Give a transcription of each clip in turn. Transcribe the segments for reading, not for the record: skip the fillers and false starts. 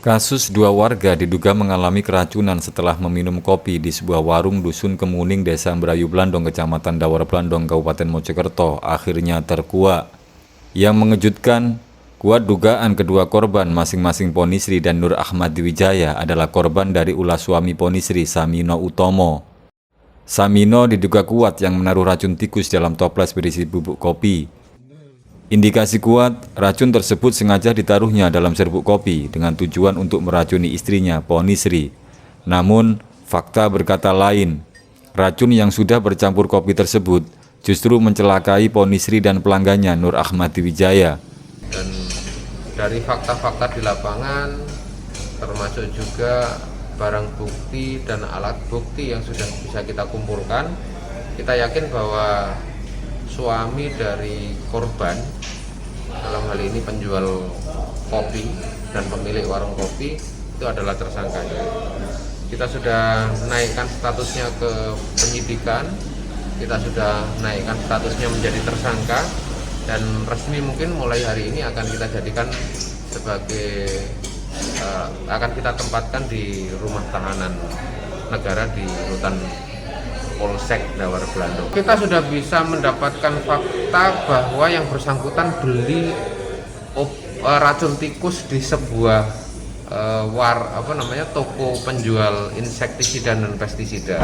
Kasus dua warga diduga mengalami keracunan setelah meminum kopi di sebuah warung Dusun Kemuning, Desa Merayu Blandong, Kecamatan Dawar Blandong, Kabupaten Mojokerto, akhirnya terkuak. Yang mengejutkan, kuat dugaan kedua korban masing-masing Ponisri dan Nur Ahmad Wijaya adalah korban dari ulah suami Ponisri, Samino Utomo. Samino diduga kuat yang menaruh racun tikus dalam toples berisi bubuk kopi. Indikasi kuat, racun tersebut sengaja ditaruhnya dalam serbuk kopi dengan tujuan untuk meracuni istrinya, Ponisri. Namun, fakta berkata lain. Racun yang sudah bercampur kopi tersebut justru mencelakai Ponisri dan pelanggannya, Nur Ahmad Wijaya. Dan dari fakta-fakta di lapangan, termasuk juga barang bukti dan alat bukti yang sudah bisa kita kumpulkan, kita yakin bahwa suami dari korban, dalam hal ini penjual kopi dan pemilik warung kopi, itu adalah tersangkanya. Kita sudah naikkan statusnya ke penyidikan, kita sudah naikkan statusnya menjadi tersangka, dan resmi mungkin mulai hari ini akan kita jadikan sebagai akan kita tempatkan di rumah tahanan negara di rutan Polsek Dawar Blandong. Kita sudah bisa mendapatkan fakta bahwa yang bersangkutan beli racun tikus di sebuah toko penjual insektisida dan pestisida.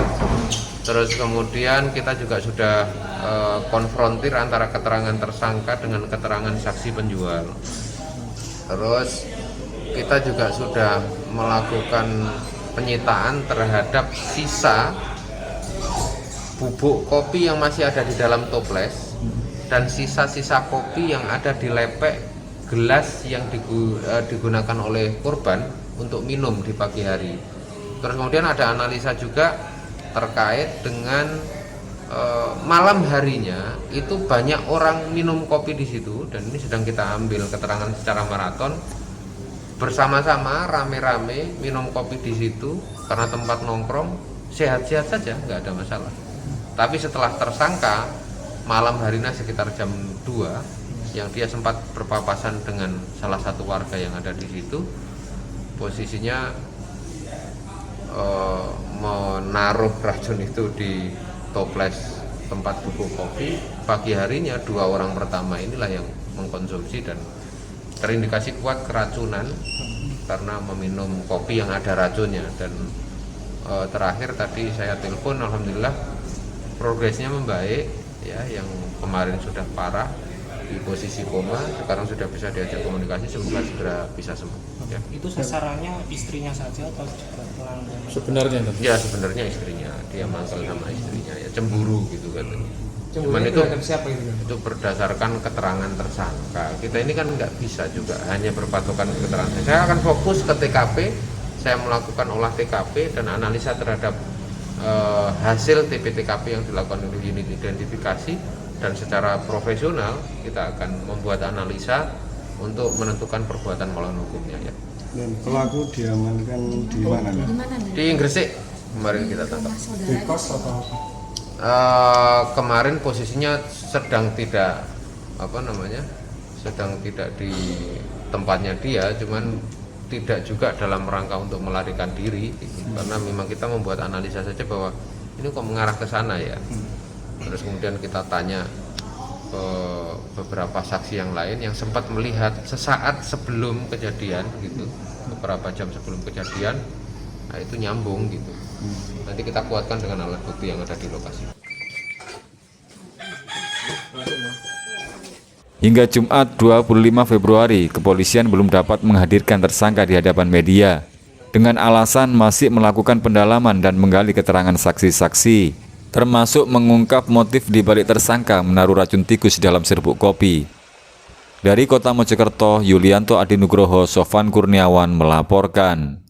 Terus kemudian kita juga sudah konfrontir antara keterangan tersangka dengan keterangan saksi penjual. Terus kita juga sudah melakukan penyitaan terhadap sisa bubuk kopi yang masih ada di dalam toples dan sisa-sisa kopi yang ada di lepek gelas yang digunakan oleh korban untuk minum di pagi hari. Terus kemudian ada analisa juga terkait dengan malam harinya itu banyak orang minum kopi di situ, dan ini sedang kita ambil keterangan secara maraton bersama-sama rame-rame minum kopi di situ karena tempat nongkrong sehat-sehat saja, nggak ada masalah. Tapi setelah tersangka malam harinya sekitar jam 2 yang dia sempat berpapasan dengan salah satu warga yang ada di situ, posisinya menaruh racun itu di toples tempat bubuk kopi. Pagi harinya dua orang pertama inilah yang mengkonsumsi dan terindikasi kuat keracunan karena meminum kopi yang ada racunnya. Dan terakhir tadi saya telepon, alhamdulillah progresnya membaik ya, yang kemarin sudah parah di posisi koma, sekarang sudah bisa diajak komunikasi, semoga segera bisa sembuh ya. Itu sasarannya istrinya saja atau juga pelanggan? Sebenarnya ya sebenarnya istrinya, dia mangkal sama istrinya ya, cemburu gitu katanya. Cuman siapa itu berdasarkan keterangan tersangka. Kita ini kan nggak bisa juga hanya berpatokan keterangan. Saya akan fokus ke TKP, saya melakukan olah TKP dan analisa terhadap hasil TP-TKP yang dilakukan oleh unit identifikasi, dan secara profesional kita akan membuat analisa untuk menentukan perbuatan melawan hukumnya ya. Dan pelaku diamankan di mana? Di Gresik kemarin kita tangkap. Di kos atau kemarin posisinya sedang tidak sedang tidak di tempatnya dia, cuman tidak juga dalam rangka untuk melarikan diri karena memang kita membuat analisa saja bahwa ini kok mengarah ke sana ya. Terus kemudian kita tanya beberapa saksi yang lain yang sempat melihat sesaat sebelum kejadian gitu, beberapa jam sebelum kejadian, nah itu nyambung gitu. Nanti kita kuatkan dengan alat bukti yang ada di lokasi. Hingga Jumat 25 Februari, kepolisian belum dapat menghadirkan tersangka di hadapan media dengan alasan masih melakukan pendalaman dan menggali keterangan saksi-saksi, termasuk mengungkap motif di balik tersangka menaruh racun tikus dalam serbuk kopi. Dari Kota Mojokerto, Yulianto Adinugroho, Sofan Kurniawan melaporkan.